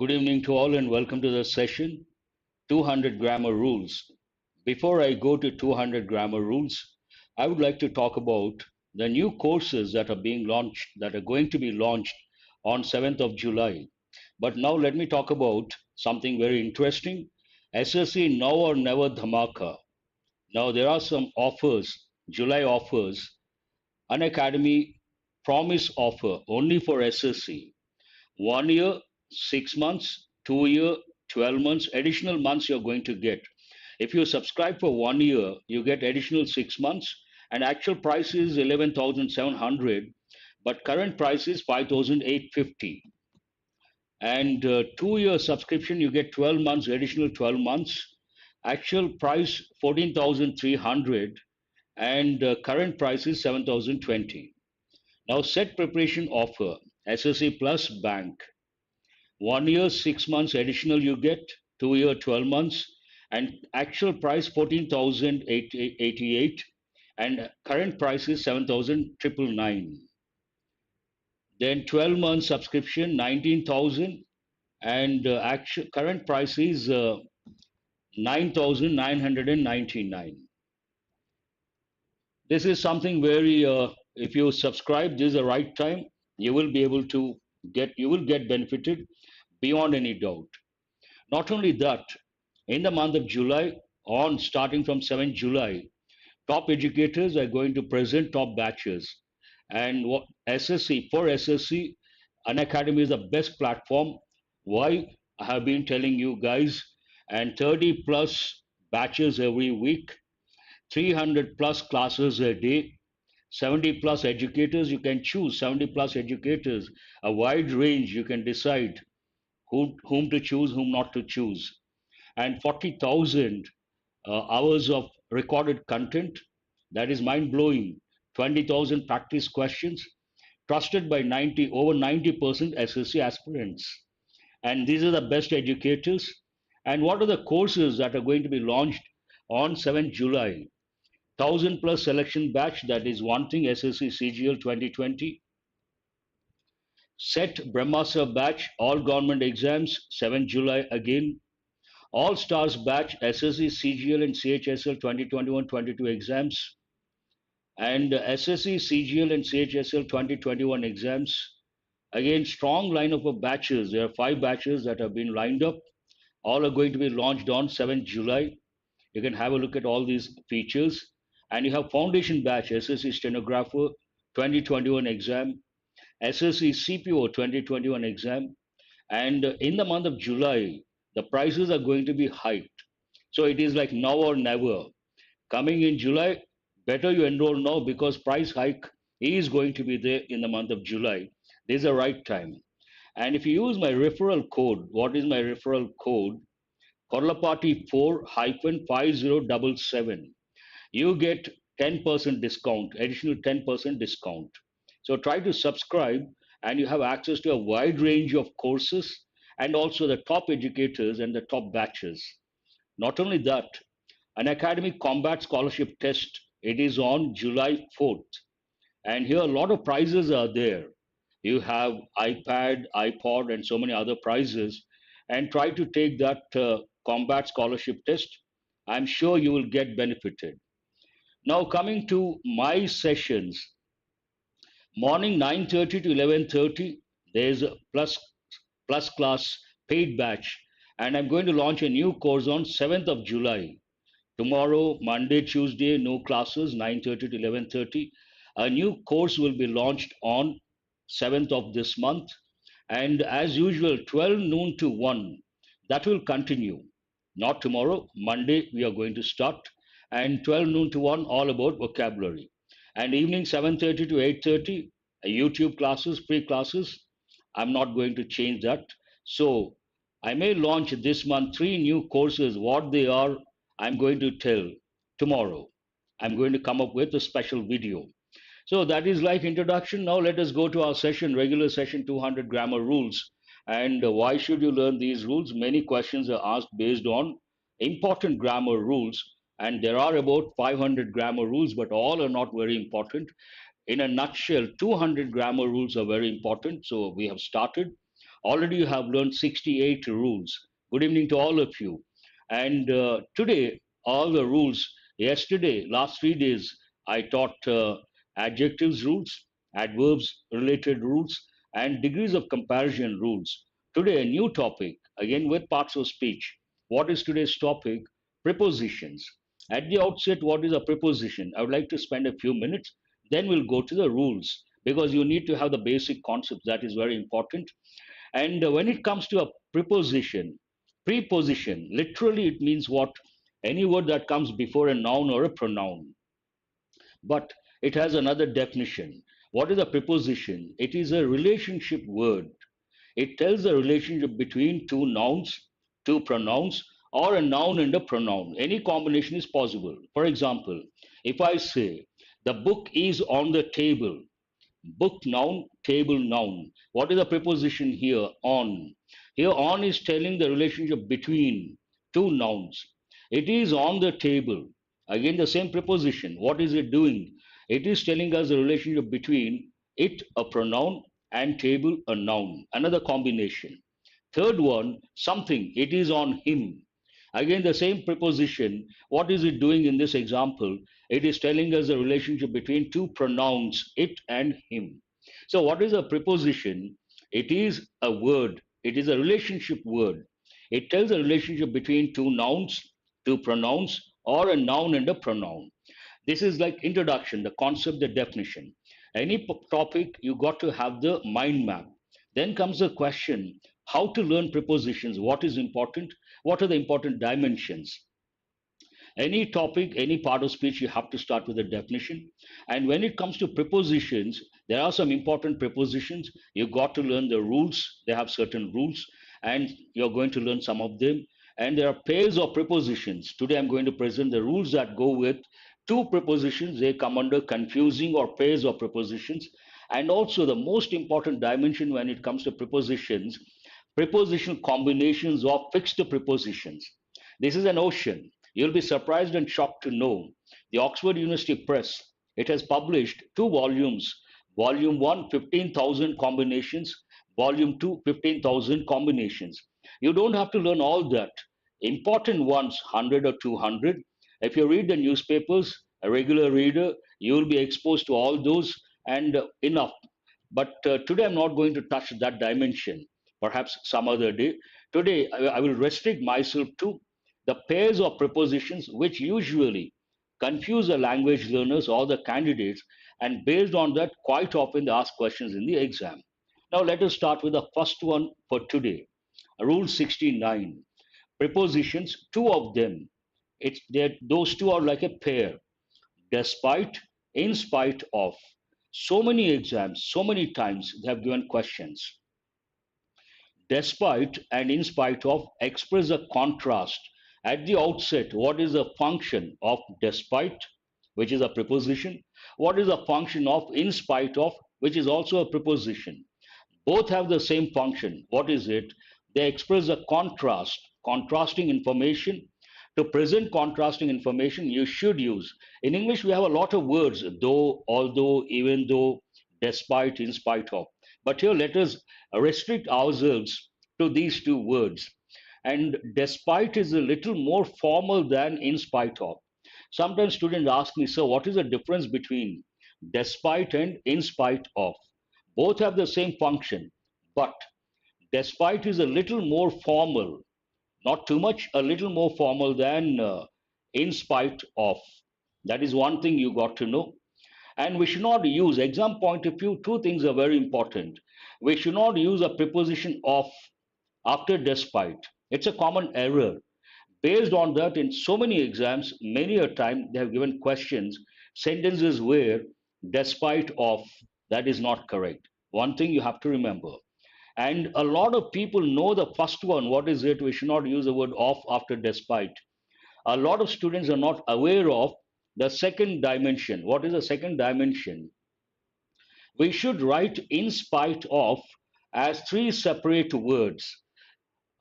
Good evening to all and welcome to the session 200 Grammar Rules. Before I go to 200 Grammar Rules, I would like to talk about the new courses that are being launched, that are going to be launched on 7th of July. But now let me talk about something very interesting. SSC Now or Never Dhamaka. Now there are some offers, July offers, Unacademy promise offer only for SSC. 1 year, 6 months, 2 year, 12 months, additional months you're going to get. If you subscribe for 1 year, you get additional 6 months, and actual price is 11,700, but current price is 5,850. And 2 year subscription, you get 12 months, additional 12 months. Actual price 14,300, and current price is 7,020. Now, set preparation offer SSC Plus Bank. 1 year, 6 months additional you get, 2 year, 12 months, and actual price 14,088, and current price is 7,999. Then 12 months subscription 19,000, and actual current price is 9,999. This is something very, if you subscribe, this is the right time. You will be able to you will get benefited beyond any doubt. Not only that, in the month of July, on starting from 7th July, top educators are going to present top batches. And what SSC, for SSC, Unacademy is the best platform. Why? I have been telling you guys, and 30 plus batches every week, 300 plus classes a day, 70 plus educators. You can choose 70 plus educators, a wide range. You can decide whom to choose, whom not to choose, and 40,000 hours of recorded content. That is mind blowing. 20,000 practice questions, trusted by over 90% SSC aspirants. And these are the best educators. And what are the courses that are going to be launched on 7th July? 1,000 plus selection batch, that is one thing, SSC CGL 2020. Set Brahmastra batch, all government exams, 7th July again. All Stars batch, SSC, CGL, and CHSL 2021-22 exams, and SSC, CGL, and CHSL 2021 exams. Again, strong lineup of batches. There are 5 batches that have been lined up. All are going to be launched on 7th July. You can have a look at all these features. And you have Foundation batch, SSC Stenographer 2021 exam, SSC CPO 2021 exam, and in the month of July, the prices are going to be hiked. So it is like now or never. Coming in July, better you enroll now because price hike is going to be there in the month of July. This is the right time. And if you use my referral code, what is my referral code? Korlapati 4 5077. You get 10% discount, additional 10% discount. So try to subscribe and you have access to a wide range of courses and also the top educators and the top batches. Not only that, an academic combat scholarship test, it is on July 4th. And here a lot of prizes are there. You have iPad, iPod, and so many other prizes. And try to take that combat scholarship test. I'm sure you will get benefited. Now coming to my sessions, morning 9:30 to 11:30, there's a plus class paid batch, and I'm going to launch a new course on 7th of July. Tomorrow, Monday, Tuesday, no classes, 9:30 to 11:30. A new course will be launched on 7th of this month, and as usual, 12 noon to 1. That will continue. Not tomorrow, Monday we are going to start, and 12 noon to 1 all about vocabulary. And evening 7:30 to 8:30, YouTube classes, free classes. I'm not going to change that. So I may launch this month 3 new courses. What they are, I'm going to tell tomorrow. I'm going to come up with a special video. So that is like introduction. Now let us go to our session, regular session 200 grammar rules. And why should you learn these rules? Many questions are asked based on important grammar rules. And there are about 500 grammar rules, but all are not very important. In a nutshell, 200 grammar rules are very important. So we have started. Already you have learned 68 rules. Good evening to all of you. And today, all the rules, yesterday, last 3 days, I taught adjectives rules, adverbs related rules, and degrees of comparison rules. Today, a new topic, again with parts of speech. What is today's topic? Prepositions. At the outset, what is a preposition? I would like to spend a few minutes, then we'll go to the rules because you need to have the basic concepts. That is very important. And when it comes to a preposition, preposition, literally it means what? Any word that comes before a noun or a pronoun. But it has another definition. What is a preposition? It is a relationship word. It tells the relationship between two nouns, two pronouns, or a noun and a pronoun. Any combination is possible. For example, if I say, the book is on the table, book noun, table noun. What is the preposition here? On. Here, on is telling the relationship between two nouns. It is on the table. Again, the same preposition. What is it doing? It is telling us the relationship between it, a pronoun, and table, a noun. Another combination. Third one, something. It is on him. Again, the same preposition. What is it doing in this example? It is telling us the relationship between two pronouns, it and him. So, what is a preposition? It is a word, it is a relationship word. It tells a relationship between two nouns, two pronouns, or a noun and a pronoun. This is like introduction, the concept, the definition. Any topic, you got to have the mind map. Then comes the question, how to learn prepositions, what is important, what are the important dimensions. Any topic, any part of speech, you have to start with a definition. And when it comes to prepositions, there are some important prepositions. You got to learn the rules. They have certain rules, and you're going to learn some of them. And there are pairs of prepositions. Today, I'm going to present the rules that go with two prepositions. They come under confusing or pairs of prepositions. And also, the most important dimension when it comes to prepositions, prepositional combinations of fixed prepositions. This is an ocean. You'll be surprised and shocked to know the Oxford University Press, it has published two volumes. Volume 1, 15,000 combinations. Volume 2, 15,000 combinations. You don't have to learn all that. Important ones, 100 or 200. If you read the newspapers, a regular reader, you will be exposed to all those and enough. But today I'm not going to touch that dimension, perhaps some other day. Today I will restrict myself to the pairs of prepositions which usually confuse the language learners or the candidates, and based on that, quite often they ask questions in the exam. Now let us start with the first one for today. Rule 69. Prepositions, two of them. Those two are like a pair. Despite, in spite of. So many exams, so many times they have given questions. Despite and in spite of express a contrast. At the outset, what is the function of despite, which is a preposition? What is the function of in spite of, which is also a preposition? Both have the same function. What is it? They express a contrast, contrasting information. To present contrasting information, you should use. In English, we have a lot of words, though, although, even though, despite, in spite of. But here, let us restrict ourselves to these two words. And despite is a little more formal than in spite of. Sometimes students ask me, so what is the difference between despite and in spite of? Both have the same function, but despite is a little more formal, not too much, a little more formal than in spite of. That is one thing you got to know. And we should not use, exam point of view, two things are very important. We should not use a preposition of after despite. It's a common error. Based on that, in so many exams, many a time they have given questions, sentences where despite of, that is not correct. One thing you have to remember. And a lot of people know the first one. What is it? We should not use the word of after despite. A lot of students are not aware of the second dimension. What is the second dimension? We should write in spite of as three separate words.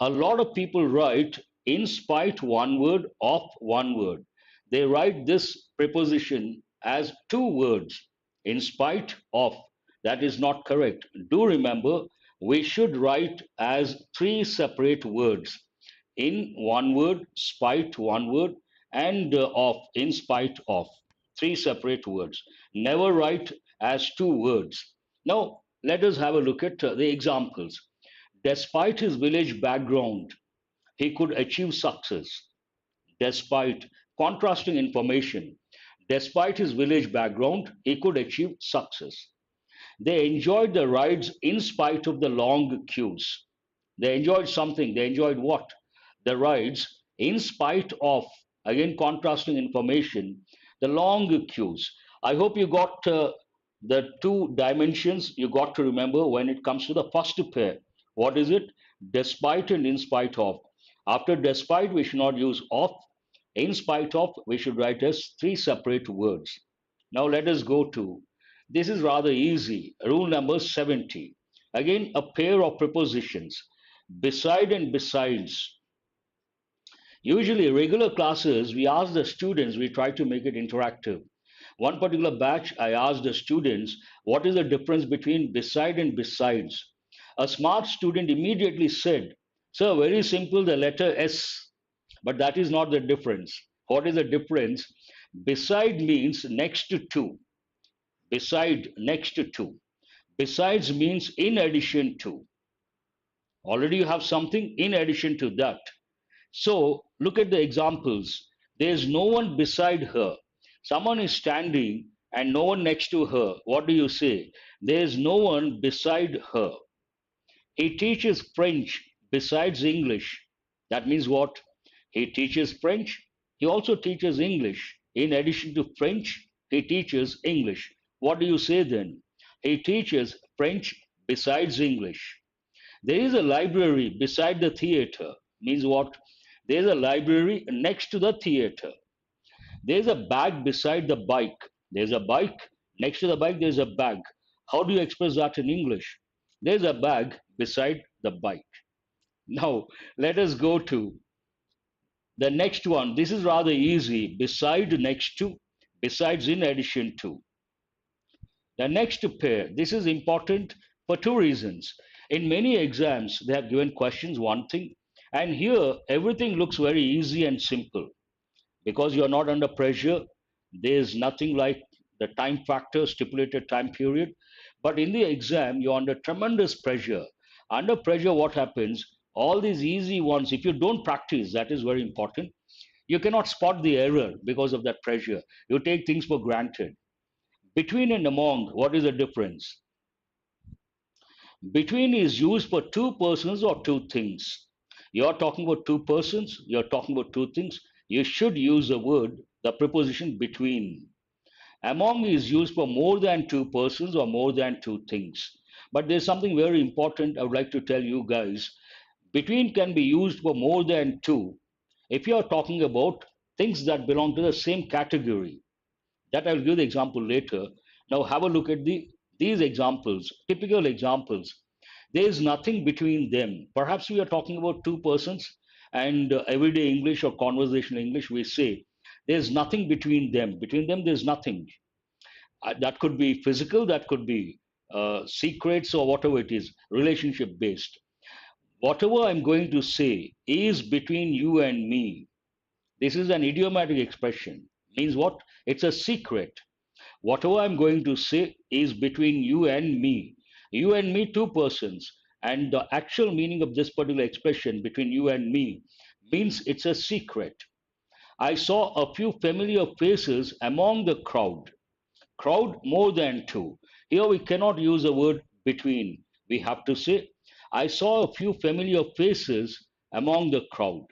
A lot of people write in spite one word of one word. They write this preposition as two words, in spite of. That is not correct. Do remember We should write as three separate words: in one word, spite one word, and of, in spite of, three separate words. Never write as two words. Now, let us have a look at the examples. Despite his village background, he could achieve success. Despite contrasting information, despite his village background, he could achieve success. They enjoyed the rides in spite of the long queues. They enjoyed something. They enjoyed what? The rides in spite of, again, contrasting information, the long queues. I hope you got the two dimensions you got to remember when it comes to the first pair. What is it? Despite and in spite of. After despite, we should not use of. In spite of, we should write as three separate words. Now let us go to, this is rather easy, rule number 70. Again, a pair of prepositions, beside and besides. Usually, regular classes, we ask the students, we try to make it interactive. One particular batch, I asked the students, what is the difference between beside and besides? A smart student immediately said, sir, very simple, the letter S. But that is not the difference. What is the difference? Beside means next to. Beside, next to. Besides means in addition to. Already you have something in addition to that. So look at the examples. There's no one beside her. Someone is standing and no one next to her. What do you say? There's no one beside her. He teaches French besides English. That means what? He teaches French. He also teaches English. In addition to French, he teaches English. What do you say then? He teaches French besides English. There is a library beside the theater. Means what? There's a library next to the theater. There's a bag beside the bike. There's a bike. Next to the bike, there's a bag. How do you express that in English? There's a bag beside the bike. Now, let us go to the next one. This is rather easy. Beside, next to, besides, in addition to. The next pair, this is important for two reasons. In many exams, they have given questions, one thing, and here everything looks very easy and simple because you're not under pressure. There's nothing like the time factor, stipulated time period. But in the exam, you're under tremendous pressure. Under pressure, what happens? All these easy ones, if you don't practice, that is very important. You cannot spot the error because of that pressure. You take things for granted. Between and among, what is the difference? Between is used for two persons or two things. You're talking about two persons, you're talking about two things. You should use the word, the preposition between. Among is used for more than two persons or more than two things. But there's something very important I would like to tell you guys. Between can be used for more than two if you are talking about things that belong to the same category. That I'll give the example later. Now have a look at these examples, typical examples. There is nothing between them. Perhaps we are talking about two persons and everyday English or conversational English, we say there's nothing between them. Between them, there's nothing. That could be physical, that could be secrets or whatever it is, relationship based. Whatever I'm going to say is between you and me. This is an idiomatic expression. Means what? It's a secret. Whatever I'm going to say is between you and me. You and me, two persons. And the actual meaning of this particular expression, between you and me, means it's a secret. I saw a few familiar faces among the crowd. Crowd more than two. Here we cannot use the word between. We have to say, I saw a few familiar faces among the crowd.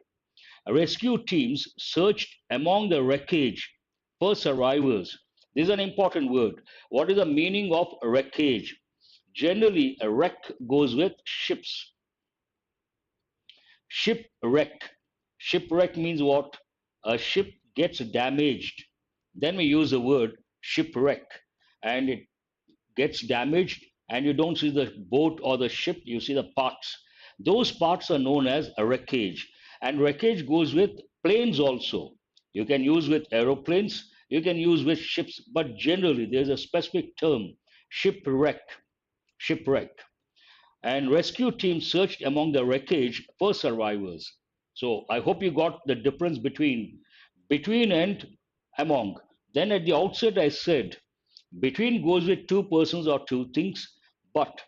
Rescue teams searched among the wreckage for survivors. This is an important word. What is the meaning of wreckage? Generally, a wreck goes with ships. Shipwreck. Shipwreck means what? A ship gets damaged. Then we use the word shipwreck, and it gets damaged, and you don't see the boat or the ship, you see the parts. Those parts are known as a wreckage. And wreckage goes with planes also. You can use with aeroplanes, you can use with ships, but generally there's a specific term, shipwreck. Shipwreck. and rescue teams searched among the wreckage for survivors. So I hope you got the difference between and among. Then at the outset I said between goes with two persons or two things, but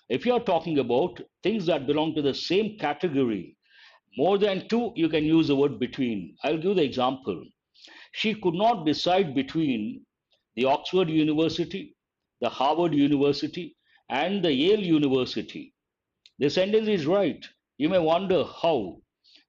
if you are talking about things that belong to the same category, more than two, you can use the word between. I'll give the example. She could not decide between the Oxford University, the Harvard University, and the Yale University. The sentence is right. You may wonder how.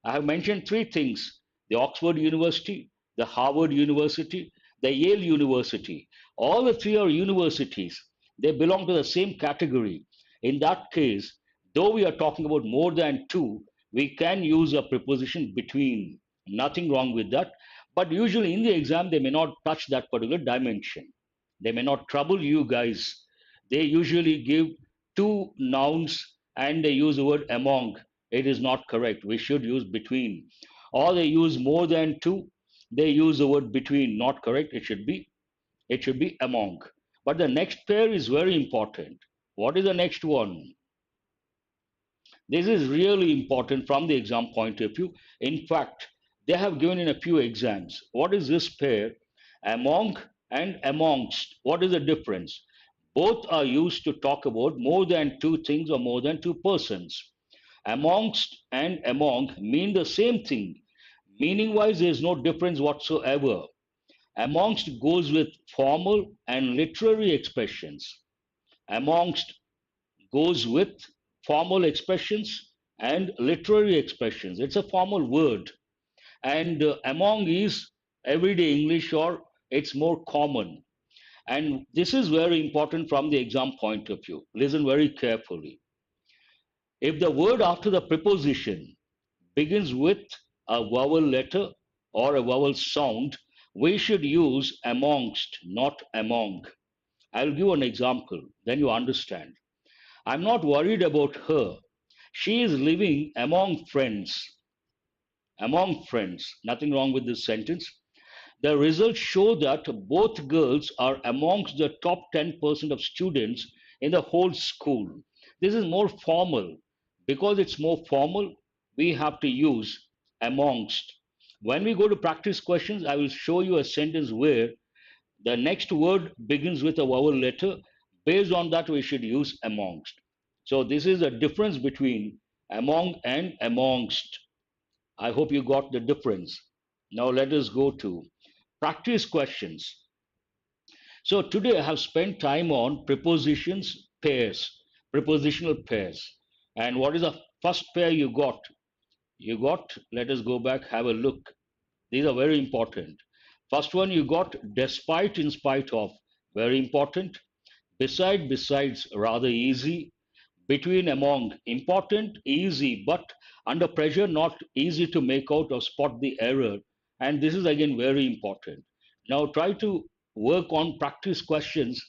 I have mentioned three things: the Oxford University, the Harvard University, the Yale University. All the three are universities. They belong to the same category. In that case, though we are talking about more than two, we can use a preposition between. Nothing wrong with that. But usually in the exam, they may not touch that particular dimension. They may not trouble you guys. They usually give two nouns and they use the word among. It is not correct. We should use between. Or they use more than two. They use the word between. Not correct. It should be among. But the next pair is very important. What is the next one? This is really important from the exam point of view. In fact, they have given in a few exams. What is this pair? Among and amongst. What is the difference? Both are used to talk about more than two things or more than two persons. Amongst and among mean the same thing. Meaning wise, there is no difference whatsoever. Amongst goes with formal and literary expressions. Amongst goes with formal expressions and literary expressions. It's a formal word. And among is everyday English or it's more common. And this is very important from the exam point of view. Listen very carefully. If the word after the preposition begins with a vowel letter or a vowel sound, we should use amongst, not among. I'll give an example, then you understand. I'm not worried about her. She is living among friends. Among friends. Nothing wrong with this sentence. The results show that both girls are amongst the top 10% of students in the whole school. This is more formal. Because it's more formal, we have to use amongst. When we go to practice questions, I will show you a sentence where the next word begins with a vowel letter. Based on that, we should use amongst. So this is a difference between among and amongst. I hope you got the difference. Now let us go to practice questions. So today I have spent time on prepositions pairs, prepositional pairs. And what is the first pair you got? You got, let us go back, have a look. These are very important. First one you got despite, in spite of, very important. Beside, besides, rather easy. Between, among, important, easy, but under pressure, not easy to make out or spot the error. And this is again very important. Now try to work on practice questions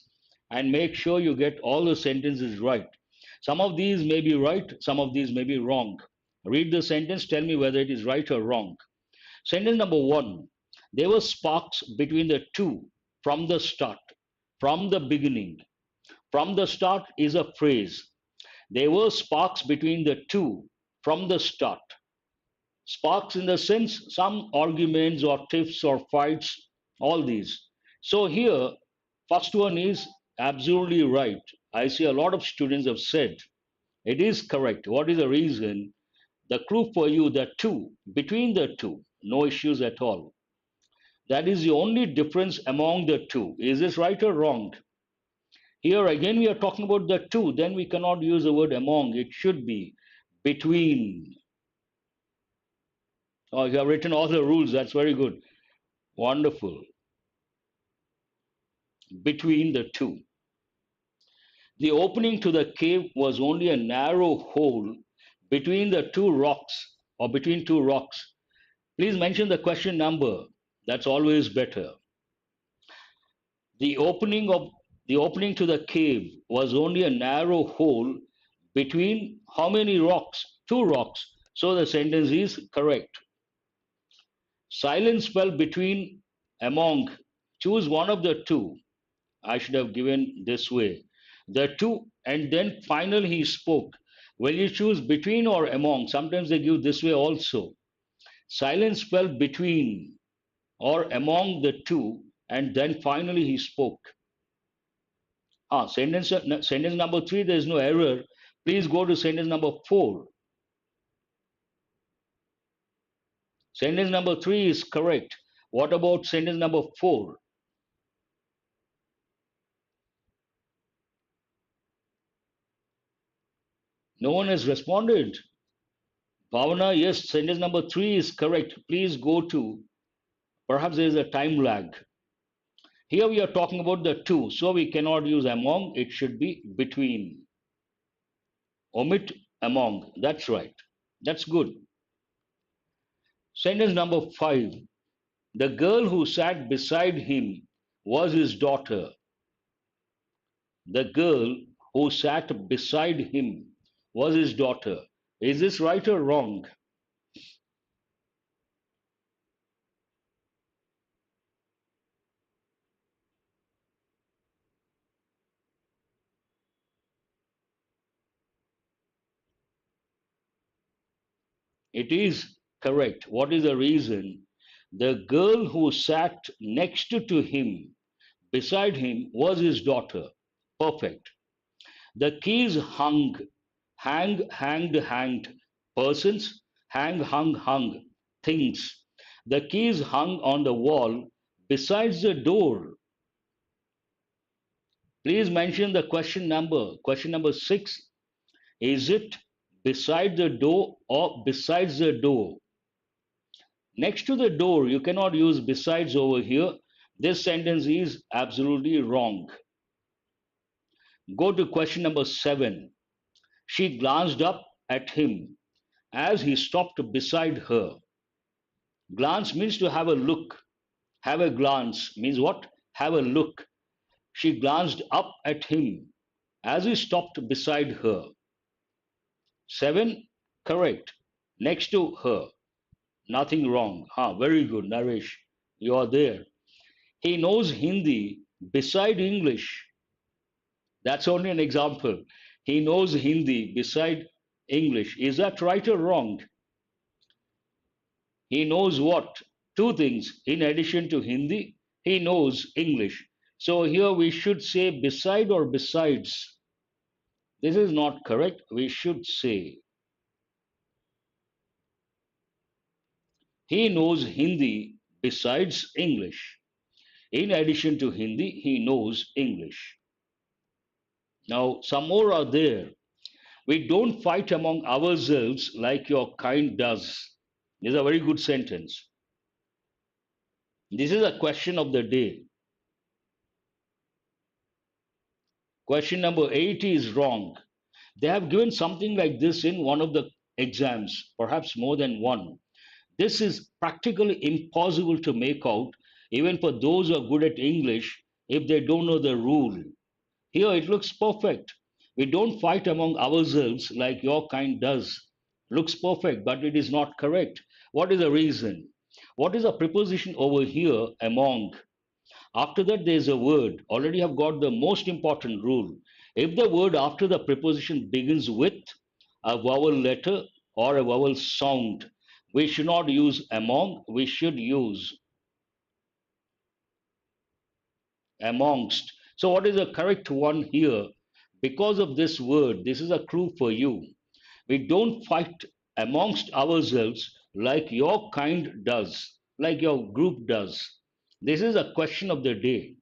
and make sure you get all the sentences right. Some of these may be right, some of these may be wrong. Read the sentence, tell me whether it is right or wrong. Sentence number one: there were sparks between the two from the start, from the beginning. From the start is a phrase. There were sparks between the two from the start. Sparks in the sense some arguments or tiffs or fights, all these. So here, first one is absolutely right. I see a lot of students have said it is correct. What is the reason? The clue for you, the two, between the two, no issues at all. That is the only difference among the two. Is this right or wrong? Here again, we are talking about the two, then we cannot use the word among. It should be between. Oh, you have written all the rules. That's very good. Wonderful. Between the two. The opening to the cave was only a narrow hole between the two rocks or between two rocks. Please mention the question number. That's always better. The opening to the cave was only a narrow hole between how many rocks? Two rocks. So the sentence is correct. Silence fell between, among. Choose one of the two. I should have given this way. The two, and then finally he spoke. When you choose between or among, sometimes they give this way also. Silence fell between or among the two, and then finally he spoke. Sentence number three, there is no error. Please go to sentence number four. Sentence number three is correct. What about sentence number four? No one has responded. Bhavana, yes, sentence number three is correct. Please go to, perhaps there is a time lag. Here we are talking about the two, so we cannot use among, it should be between. Omit among, that's right. That's good. Sentence number five. The girl who sat beside him was his daughter. The girl who sat beside him was his daughter. Is this right or wrong? It is correct. What is the reason? The girl who sat next to him, beside him, was his daughter. Perfect. The keys hung, hang, hanged, hanged, persons, hang, hung, hung, things. The keys hung on the wall besides the door. Please mention the question number. Question number six. Is it beside the door or besides the door? Next to the door, you cannot use besides over here. This sentence is absolutely wrong. Go to question number seven. She glanced up at him as he stopped beside her. Glance means to have a look. Have a glance means what? Have a look. She glanced up at him as he stopped beside her. Seven, correct. Next to her. Nothing wrong. Very good, Naresh. You are there. He knows Hindi beside English. That's only an example. He knows Hindi beside English. Is that right or wrong? He knows what? Two things. In addition to Hindi, he knows English. So here we should say beside or besides. This is not correct. We should say he knows Hindi besides English. In addition to Hindi, he knows English. Now, some more are there. We don't fight among ourselves like your kind does. This is a very good sentence. This is a question of the day. Question number 8 is wrong. They have given something like this in one of the exams, perhaps more than one. This is practically impossible to make out, even for those who are good at English, if they don't know the rule. Here it looks perfect. We don't fight among ourselves like your kind does. Looks perfect, but it is not correct. What is the reason? What is a preposition over here, among? After that, there is a word. Already have got the most important rule. If the word after the preposition begins with a vowel letter or a vowel sound, we should not use among, we should use amongst. So, what is the correct one here? Because of this word, this is a clue for you. We don't fight amongst ourselves like your kind does, like your group does. This is a question of the day.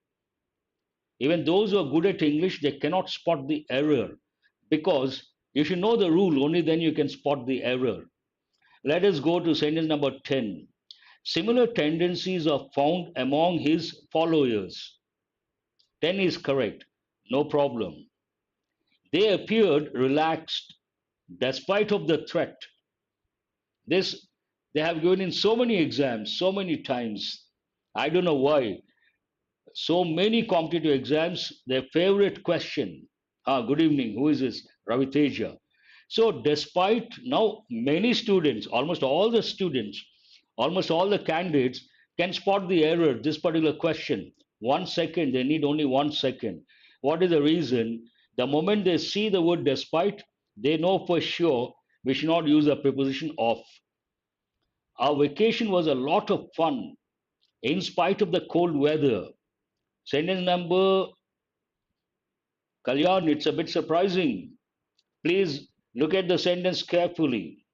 Even those who are good at English, they cannot spot the error because you should know the rule, only then you can spot the error. Let us go to sentence number 10. Similar tendencies are found among his followers. 10 is correct, no problem. They appeared relaxed despite of the threat. This they have given in so many exams, so many times. I don't know why. So many competitive exams, their favorite question. Good evening. Who is this? Ravi Teja. So, despite now many students, almost all the students, almost all the candidates can spot the error, this particular question. 1 second, they need only 1 second. What is the reason? The moment they see the word despite, They know for sure we should not use the preposition of. Our vacation was a lot of fun in spite of the cold weather. Sentence number, Kalyan, it's a bit surprising. Please look at the sentence carefully.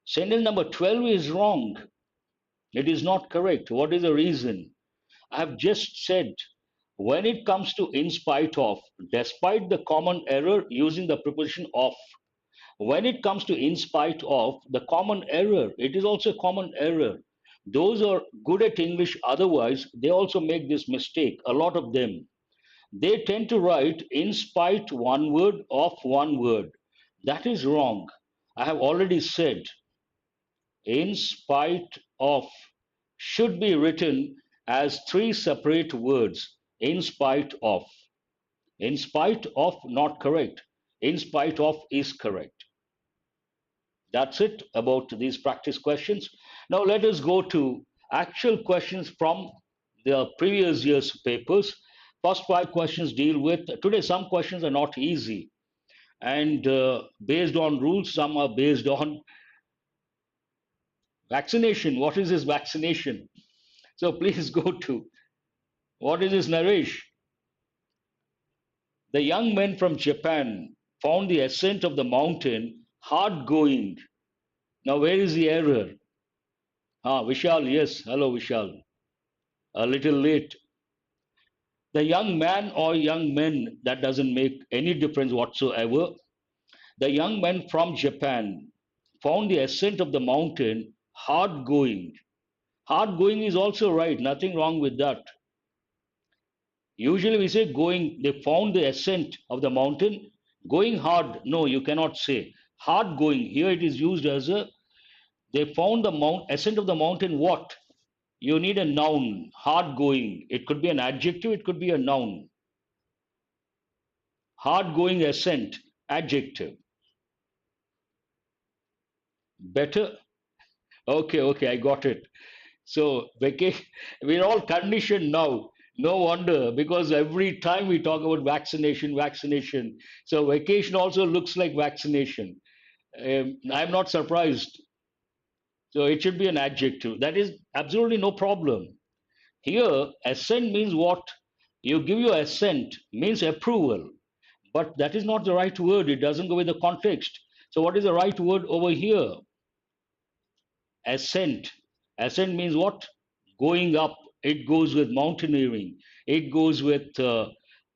Sentence number 12 is wrong. It is not correct. What is the reason? I have just said when it comes to in spite of, despite the common error using the preposition of, when it comes to in spite of the common error, it is also a common error. Those are good at English, otherwise, they also make this mistake, a lot of them. They tend to write in spite one word of one word. That is wrong. I have already said in spite of should be written as three separate words. In spite of. In spite of, not correct. In spite of is correct. That's it about these practice questions. Now let us go to actual questions from the previous year's papers. First five questions deal with, today some questions are not easy and based on rules, some are based on vaccination. What is this vaccination? So please go to, what is this, Naresh? The young men from Japan found the ascent of the mountain hard going. Now where is the error? Ah, Vishal, yes. Hello, Vishal. A little late. The young man or young men, that doesn't make any difference whatsoever. The young men from Japan found the ascent of the mountain hard going. Hard going is also right, nothing wrong with that. Usually we say going, they found the ascent of the mountain. Going hard, no, you cannot say. Hard going, here it is used as a, they found the ascent of the mountain what? You need a noun, hard going. It could be an adjective, it could be a noun. Hard going ascent, adjective. Better? Okay, okay, I got it. So vacation, we're all conditioned now. No wonder, because every time we talk about vaccination, vaccination. So vacation also looks like vaccination. I'm not surprised. So it should be an adjective. That is absolutely no problem. Here, assent means what? You give your assent means approval, but that is not the right word. It doesn't go with the context. So what is the right word over here? Ascent. Ascent means what? Going up. It goes with mountaineering. It goes with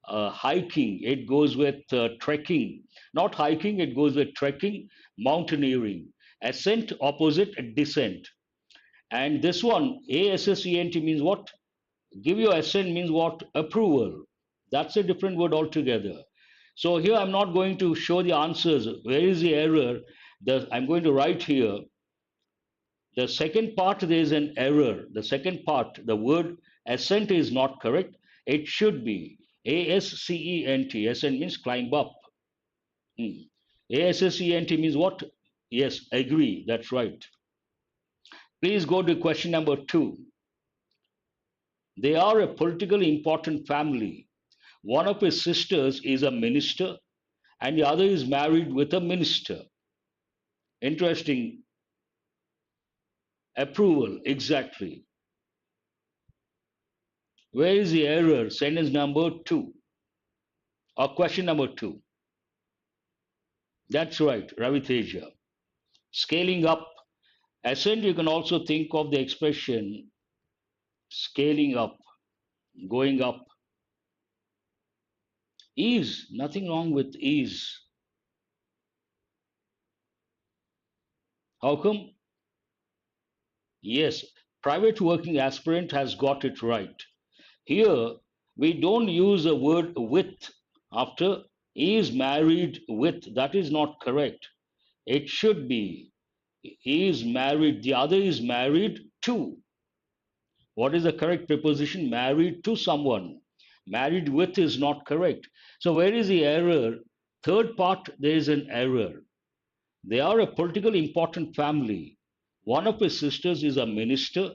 hiking. It goes with trekking. Not hiking, it goes with trekking, mountaineering. Ascent, opposite, descent. And this one, ASSENT means what? Give your assent means what? Approval. That's a different word altogether. So here I'm not going to show the answers. Where is the error? I'm going to write here. The second part, there is an error. The second part, the word ascent is not correct. It should be ASCENT. Ascent means climb up. ASCENT means what? Yes, agree. That's right. Please go to question number 2. They are a politically important family. One of his sisters is a minister and the other is married with a minister. Interesting. Approval, exactly. Where is the error? Sentence number 2 or question number 2. That's right, Ravi Teja. Scaling up. Ascent, you can also think of the expression scaling up, going up. Ease, nothing wrong with ease. How come? Yes, private working aspirant has got it right. Here, we don't use a word with after is married with. That is not correct. It should be he is married, the other is married to. What is the correct preposition? Married to someone. Married with is not correct. So, where is the error? Third part, there is an error. They are a politically important family. One of his sisters is a minister,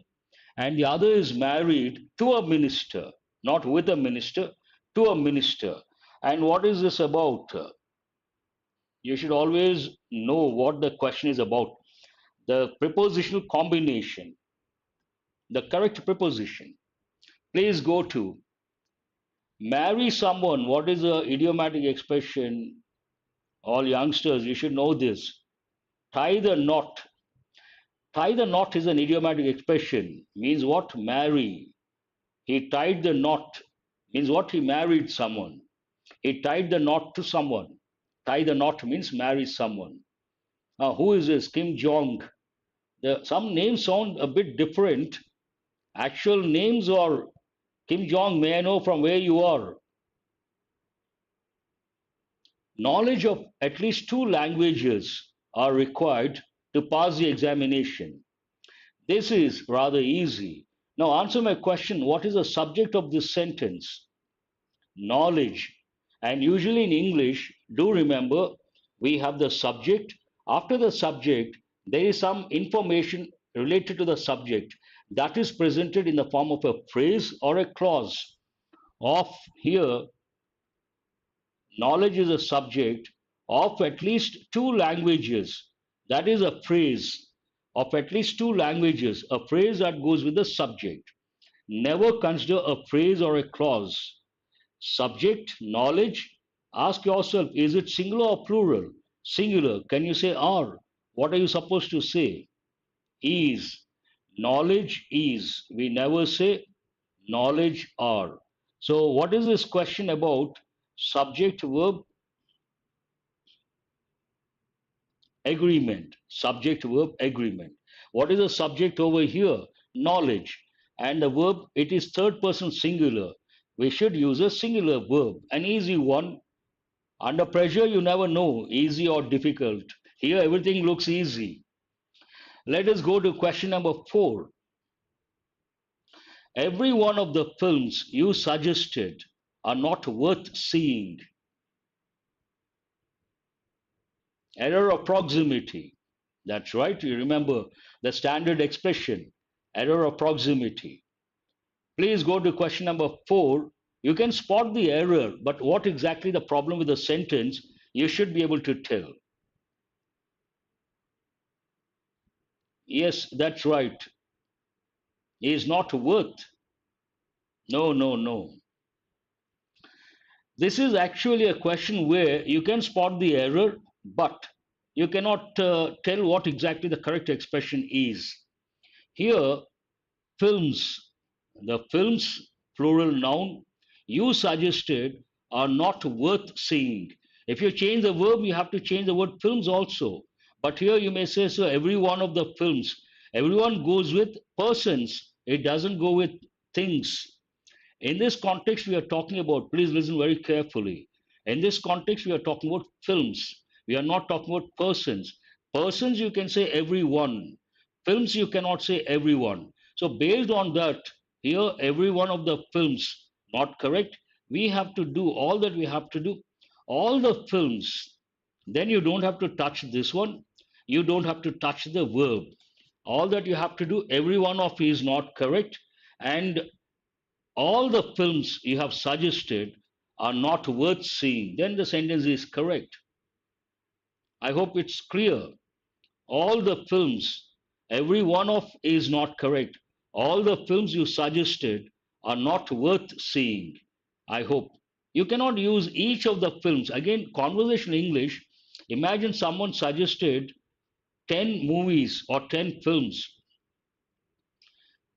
and the other is married to a minister, not with a minister, to a minister. And what is this about? You should always know what the question is about. The prepositional combination, the correct preposition. Please go to marry someone. What is a idiomatic expression? All youngsters, you should know this. Tie the knot. Tie the knot is an idiomatic expression. Means what? Marry. He tied the knot. Means what? He married someone. He tied the knot to someone. Tie the knot means marry someone. Now, who is this? Kim Jong. Some names sound a bit different. Actual names or Kim Jong, may I know from where you are? Knowledge of at least two languages are required to pass the examination. This is rather easy. Now answer my question. What is the subject of this sentence? Knowledge. And usually in English, do remember, we have the subject. After the subject, there is some information related to the subject that is presented in the form of a phrase or a clause. Of here, knowledge is a subject of at least two languages. That is a phrase of at least two languages, a phrase that goes with the subject. Never consider a phrase or a clause. Subject, knowledge. Ask yourself, is it singular or plural? Singular. Can you say are? What are you supposed to say? Is. Knowledge is. We never say knowledge are. So, what is this question about? Subject, verb, agreement. Subject, verb, agreement. What is the subject over here? Knowledge. And the verb, it is third person singular. We should use a singular verb, an easy one. Under pressure, you never know, easy or difficult. Here, everything looks easy. Let us go to question number 4. Every one of the films you suggested are not worth seeing. Error of proximity. That's right. You remember the standard expression, error of proximity. Please go to question number 4. You can spot the error, but what exactly the problem with the sentence, you should be able to tell. Yes, that's right. Is not worth. No, no, no. This is actually a question where you can spot the error, but you cannot tell what exactly the correct expression is. Here, films, the films, plural noun, you suggested are not worth seeing. If you change the verb, you have to change the word films also. But here you may say, so every one of the films, everyone goes with persons, it doesn't go with things. In this context, we are talking about, please listen very carefully. In this context, we are talking about films. We are not talking about persons. Persons, you can say everyone. Films, you cannot say everyone. So, based on that, here, every one of the films, not correct. We have to do all that we have to do. All the films, then you don't have to touch this one. You don't have to touch the verb. All that you have to do, every one of is not correct. And all the films you have suggested are not worth seeing, then the sentence is correct. I hope it's clear. All the films, every one of is not correct. All the films you suggested are not worth seeing. I hope. You cannot use each of the films. Again, conversational English. Imagine someone suggested 10 movies or 10 films.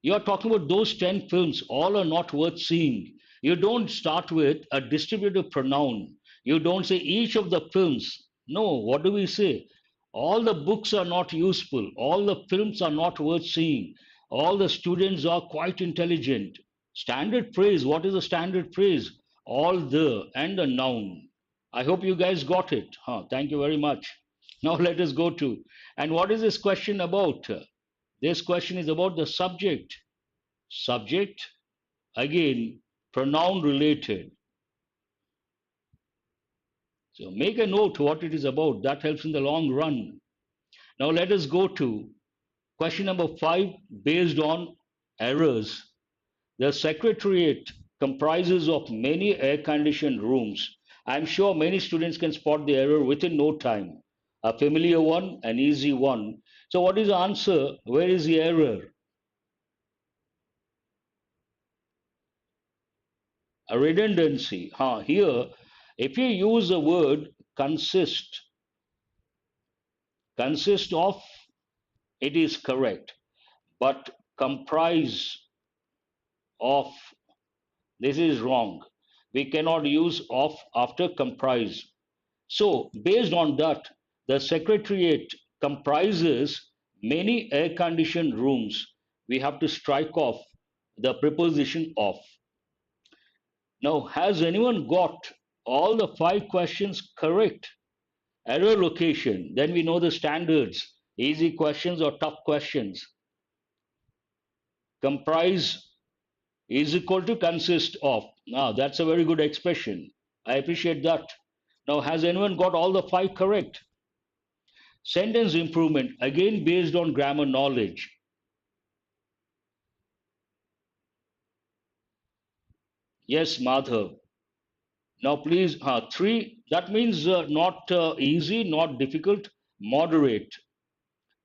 You are talking about those 10 films, all are not worth seeing. You don't start with a distributive pronoun. You don't say each of the films. No, what do we say? All the books are not useful. All the films are not worth seeing. All the students are quite intelligent. Standard phrase. What is the standard phrase? All the and a noun. I hope you guys got it. Thank you very much. Now let us go to. And what is this question about? This question is about the subject. Subject, again, pronoun related. So make a note what it is about. That helps in the long run. Now let us go to question number 5 based on errors. The secretariat comprises of many air-conditioned rooms. I'm sure many students can spot the error within no time. A familiar one, an easy one. So, what is the answer? Where is the error? A redundancy. Here, if you use the word consist, consist of, it is correct. But comprise of, this is wrong. We cannot use of after comprise. So, based on that, the Secretariat comprises many air conditioned rooms. We have to strike off the preposition of. Now, has anyone got all the five questions correct? Error location, then we know the standards, easy questions or tough questions. Comprise is equal to consist of. Now, that's a very good expression. I appreciate that. Now, has anyone got all the five correct? Sentence improvement, again based on grammar knowledge. Yes, Madhav. Now, please, three, that means not easy, not difficult, moderate.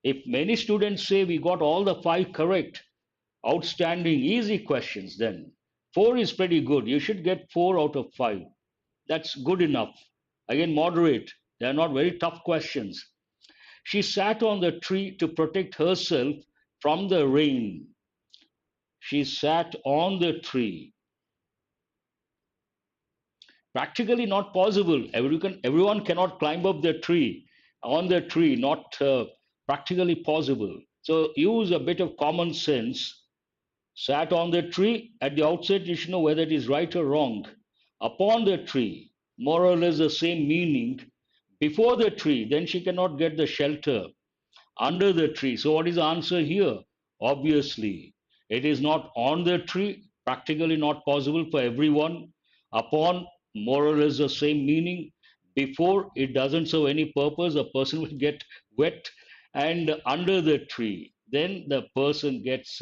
If many students say we got all the five correct, outstanding, easy questions, then four is pretty good. You should get 4 out of 5. That's good enough. Again, moderate. They are not very tough questions. She sat on the tree to protect herself from the rain. She sat on the tree. Practically not possible. Everyone cannot climb up the tree, on the tree, not practically possible. So use a bit of common sense. Sat on the tree, at the outset, you should know whether it is right or wrong. Upon the tree, more or less the same meaning. Before the tree, then she cannot get the shelter under the tree. So, what is the answer here? Obviously, it is not on the tree, practically not possible for everyone. Upon, more or less the same meaning. Before, it doesn't serve any purpose, a person will get wet. And under the tree, then the person gets,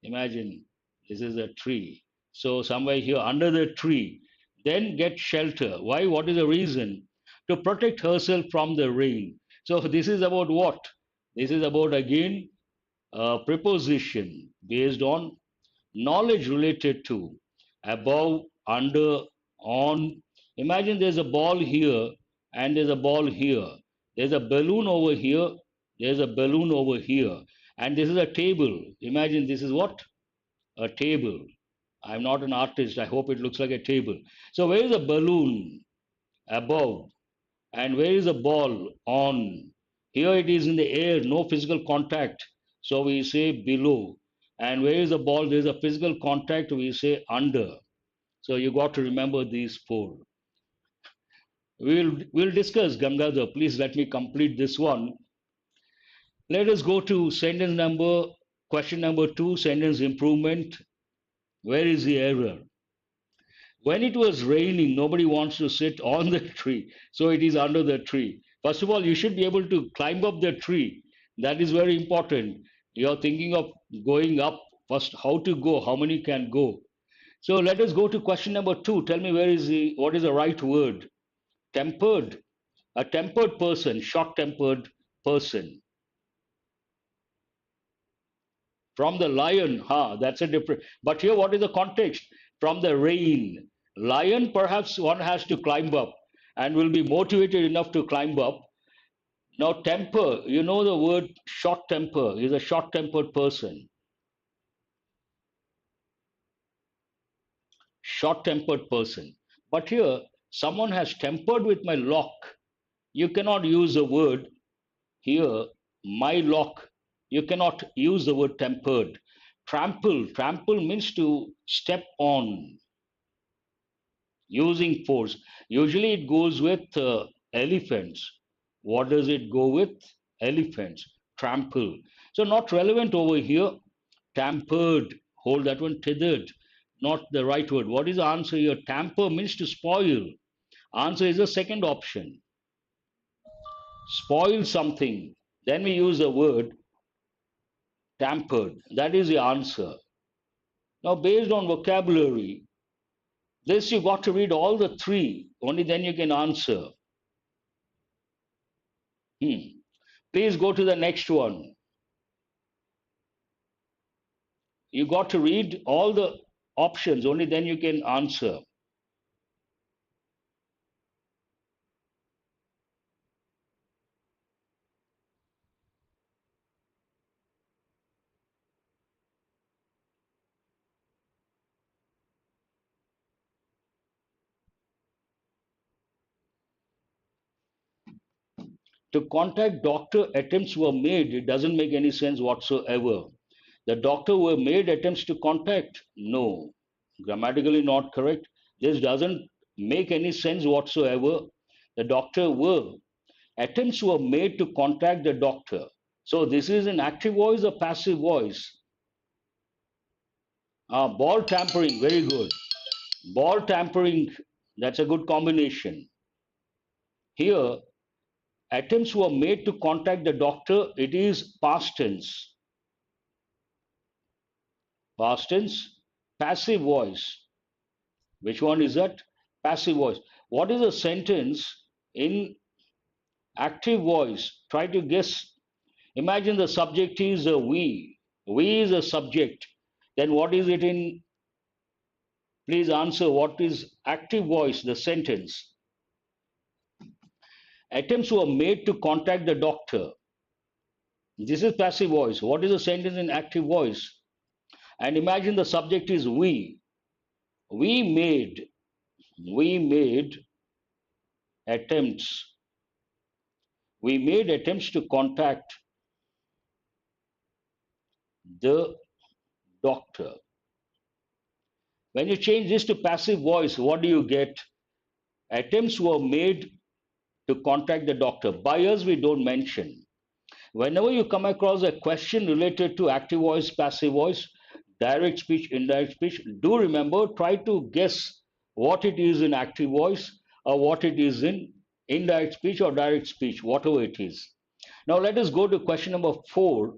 imagine this is a tree. So, somewhere here under the tree, then get shelter. Why? What is the reason? To protect herself from the rain. So, this is about what? This is about again preposition based on knowledge related to above, under, on. Imagine there's a ball here and there's a ball here. There's a balloon over here. There's a balloon over here. And this is a table. Imagine this is what? A table. I'm not an artist. I hope it looks like a table. So, where is the balloon? Above. And where is the ball? On. Here it is in the air, no physical contact. So we say below. And where is the ball? There is a physical contact. We say under. So you got to remember these four. We'll discuss Gangadhar. Please let me complete this one. Let us go to question number 2, sentence improvement. Where is the error? When it was raining, nobody wants to sit on the tree, so it is under the tree. First of all, you should be able to climb up the tree. That is very important. You are thinking of going up. First, how to go, how many can go. So let us go to question number 2. Tell me what is the right word? Tempered. A tempered person, short tempered person. From the lion, that's a different. But here, what is the context? From the rain. Lion, perhaps one has to climb up and will be motivated enough to climb up. Now, temper, you know the word short temper is a short tempered person. Short tempered person. But here, someone has tempered with my lock. You cannot use the word here, my lock. You cannot use the word tempered. Trample. Trample means to step on using force. Usually it goes with elephants. What does it go with? Elephants. Trample. So not relevant over here. Tampered. Hold that one. Tethered. Not the right word. What is the answer here? Tamper means to spoil. Answer is the second option. Spoil something. Then we use the word tampered. That is the answer. Now, based on vocabulary, This you got to read all the three, only then you can answer. Hmm. Please go to the next one. You got to read all the options, only then you can answer. To contact doctor, attempts were made. It doesn't make any sense whatsoever. The doctor were made attempts to contact. No, grammatically not correct. This doesn't make any sense whatsoever. The doctor were. Attempts were made to contact the doctor. So this is an active voice or passive voice? Ball tampering, very good. Ball tampering, that's a good combination. Here, attempts were made to contact the doctor. It is past tense. Past tense, passive voice. Which one is that? Passive voice. What is a sentence in active voice? Try to guess. Imagine the subject is a we. We is a subject. Then what is it in? Please answer. What is active voice? The sentence. Attempts were made to contact the doctor. This is passive voice. What is the sentence in active voice? And imagine the subject is we. We made. We made attempts. We made attempts to contact the doctor. When you change this to passive voice, what do you get? Attempts were made to contact the doctor. By us, we don't mention. Whenever you come across a question related to active voice, passive voice, direct speech, indirect speech, do remember, try to guess what it is in active voice or what it is in indirect speech or direct speech, whatever it is. Now let us go to question number 4,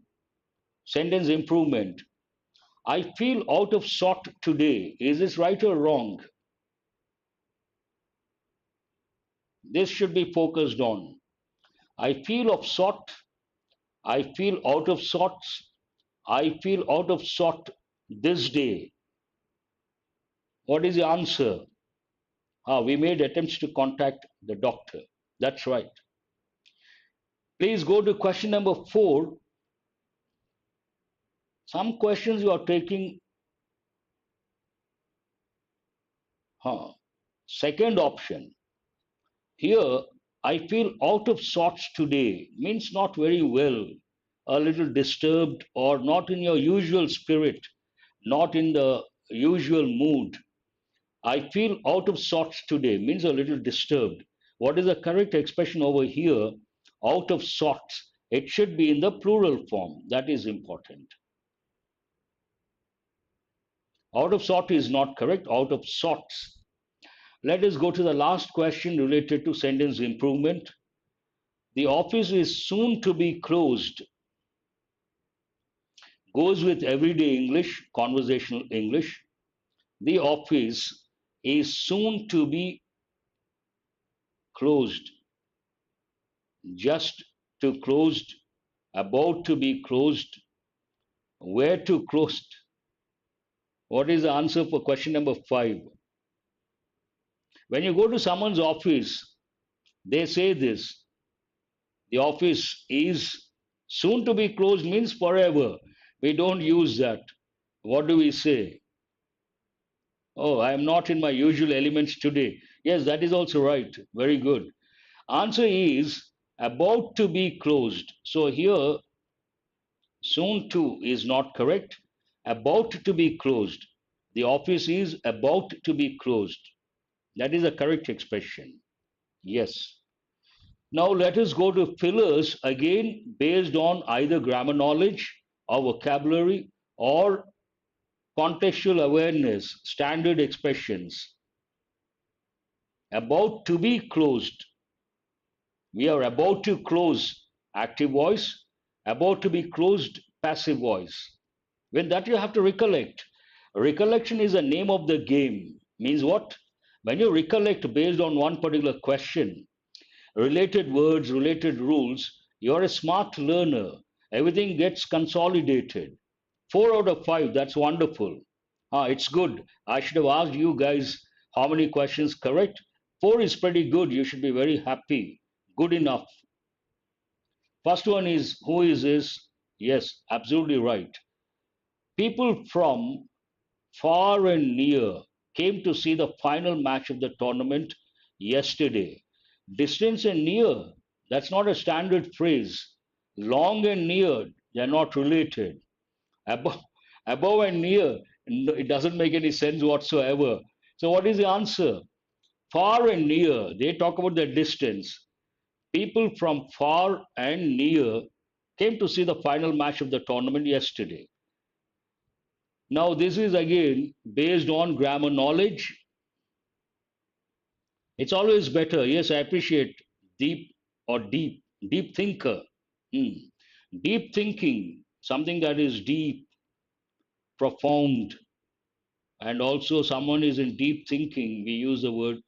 sentence improvement. I feel out of sort today. Is this right or wrong? This should be focused on. I feel of sort. I feel out of sorts. I feel out of sort this day. What is the answer? We made attempts to contact the doctor. That's right. Please go to question number 4. Some questions you are taking. Second option. Here, I feel out of sorts today means not very well, a little disturbed, or not in your usual spirit, not in the usual mood. I feel out of sorts today means a little disturbed. What is the correct expression over here? Out of sorts. It should be in the plural form. That is important. Out of sort is not correct. Out of sorts. Let us go to the last question related to sentence improvement. The office is soon to be closed. Goes with everyday English, conversational English. The office is soon to be closed. Just to closed, about to be closed, where to closed. What is the answer for question number 5? When you go to someone's office, they say this. The office is soon to be closed means forever. We don't use that. What do we say? Oh, I am not in my usual elements today. Yes, that is also right. Very good. Answer is about to be closed. So here, soon to is not correct. About to be closed. The office is about to be closed. That is a correct expression. Yes. Now let us go to fillers again based on either grammar knowledge or vocabulary or contextual awareness, standard expressions. About to be closed. We are about to close, active voice. About to be closed, passive voice. When that you have to recollect. Recollection is the name of the game. Means what? When you recollect based on one particular question, related words, related rules, you're a smart learner. Everything gets consolidated. 4 out of 5, that's wonderful. It's good. I should have asked you guys how many questions correct. 4 is pretty good. You should be very happy. Good enough. First one is who is this? Yes, absolutely right. People from far and near came to see the final match of the tournament yesterday. Distance and near, that's not a standard phrase. Long and near, they're not related. Above, above and near, it doesn't make any sense whatsoever. So, what is the answer? Far and near, they talk about the distance. People from far and near came to see the final match of the tournament yesterday. Now, this is again based on grammar knowledge. It's always better. Yes, I appreciate deep or deep thinker. Hmm. Deep thinking, something that is deep, profound, and also someone is in deep thinking. We use the word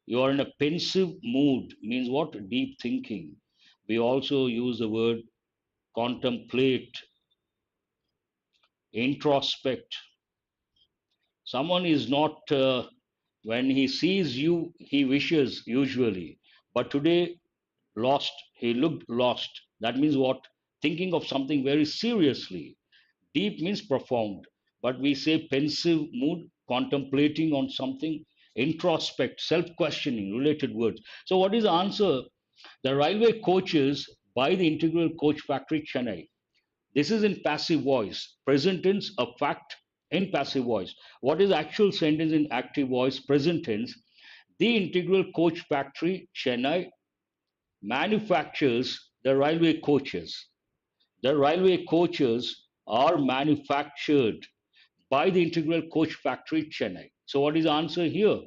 you are in a pensive mood, means what? Deep thinking. We also use the word contemplate, introspect. Someone is not, when he sees you, he wishes usually. But today, lost, he looked lost. That means what? Thinking of something very seriously. Deep means profound, but we say pensive mood, contemplating on something, introspect, self questioning, related words. So, what is the answer? The railway coaches by the Integral Coach Factory, Chennai. This is in passive voice. Present tense, a fact in passive voice. What is actual sentence in active voice? Present tense. The Integral Coach Factory, Chennai, manufactures the railway coaches. The railway coaches are manufactured by the Integral Coach Factory, Chennai. So, what is the answer here?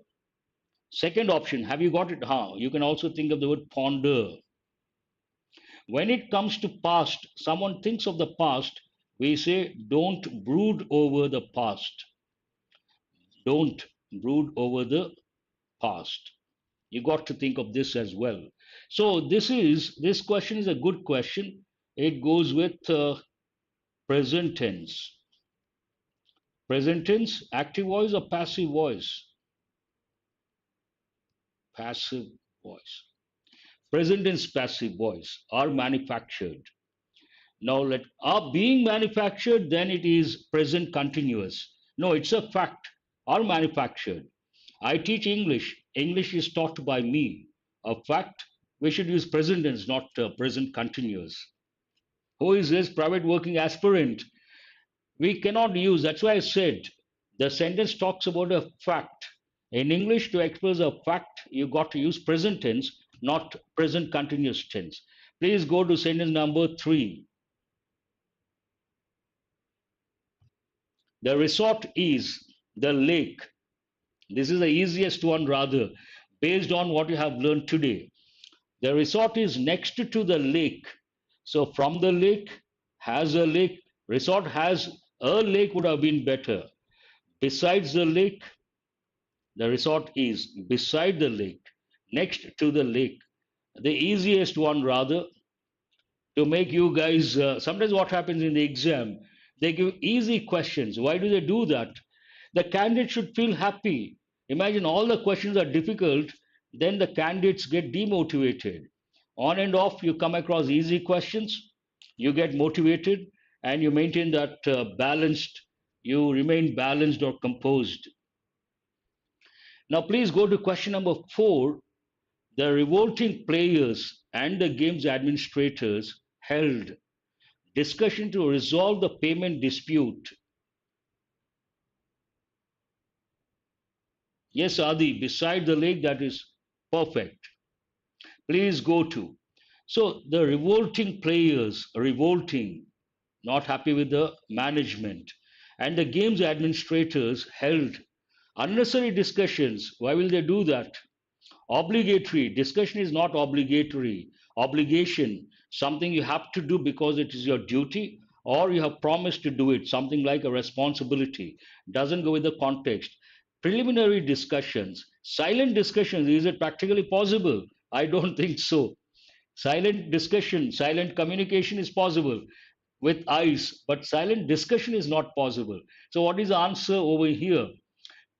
Second option, have you got it? You can also think of the word ponder. When it comes to past, someone thinks of the past, we say, don't brood over the past. Don't brood over the past. You got to think of this as well. So, this question is a good question. It goes with present tense. Present tense, active voice or passive voice? Passive voice. Present tense, passive voice are manufactured. Now let are being manufactured, then it is present continuous. No, it's a fact. Are manufactured. I teach English. English is taught by me. A fact. We should use present tense, not present continuous. Who is this private working aspirant? We cannot use, that's why I said the sentence talks about a fact. In English, to express a fact, you got to use present tense, not present continuous tense. Please go to sentence number 3. The resort is the lake. This is the easiest one, rather, based on what you have learned today. The resort is next to the lake. So, from the lake, has a lake, resort has a lake would have been better. Besides the lake, the resort is beside the lake, next to the lake. The easiest one, rather, to make you guys. Sometimes what happens in the exam, they give easy questions. Why do they do that? The candidate should feel happy. Imagine all the questions are difficult, then the candidates get demotivated. On and off, you come across easy questions, you get motivated, and you maintain that balanced, you remain balanced or composed. Now, please go to question number 4. The revolting players and the game's administrators held discussion to resolve the payment dispute. Yes, Adi, beside the lake, that is perfect. Please go to. So, the revolting players, revolting, not happy with the management, and the game's administrators held unnecessary discussions. Why will they do that? Obligatory. Discussion is not obligatory. Obligation, something you have to do because it is your duty or you have promised to do it, something like a responsibility. Doesn't go with the context. Preliminary discussions Silent discussions, is it practically possible? I don't think so. Silent discussion, silent communication is possible with eyes, but silent discussion is not possible. So, what is the answer over here?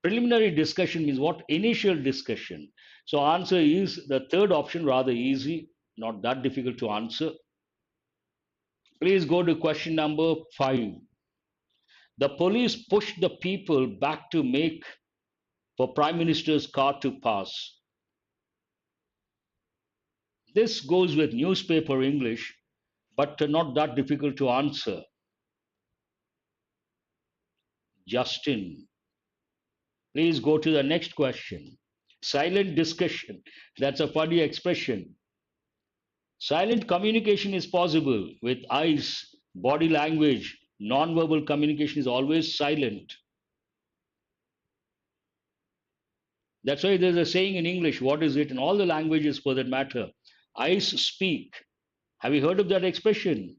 Preliminary discussion means what? Initial discussion. So, answer is the third option, rather easy, not that difficult to answer. Please go to question number 5. The police pushed the people back to make for Prime Minister's car to pass. This goes with newspaper English, but not that difficult to answer. Justin, please go to the next question. Silent discussion. That's a funny expression. Silent communication is possible with eyes, body language. Non-verbal communication is always silent. That's why there's a saying in English, what is it? In all the languages for that matter, eyes speak. Have you heard of that expression?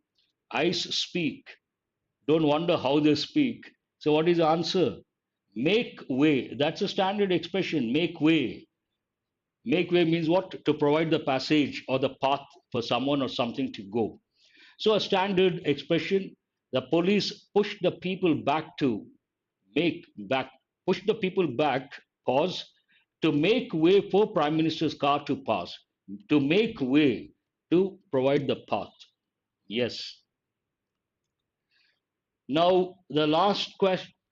Eyes speak. Don't wonder how they speak. So, what is the answer? Make way. That's a standard expression. Make way. Make way means what? To provide the passage or the path for someone or something to go. So, a standard expression, the police pushed the people back to make back, push the people back, pause, to make way for Prime Minister's car to pass, to make way, to provide the path. Yes. Now, the last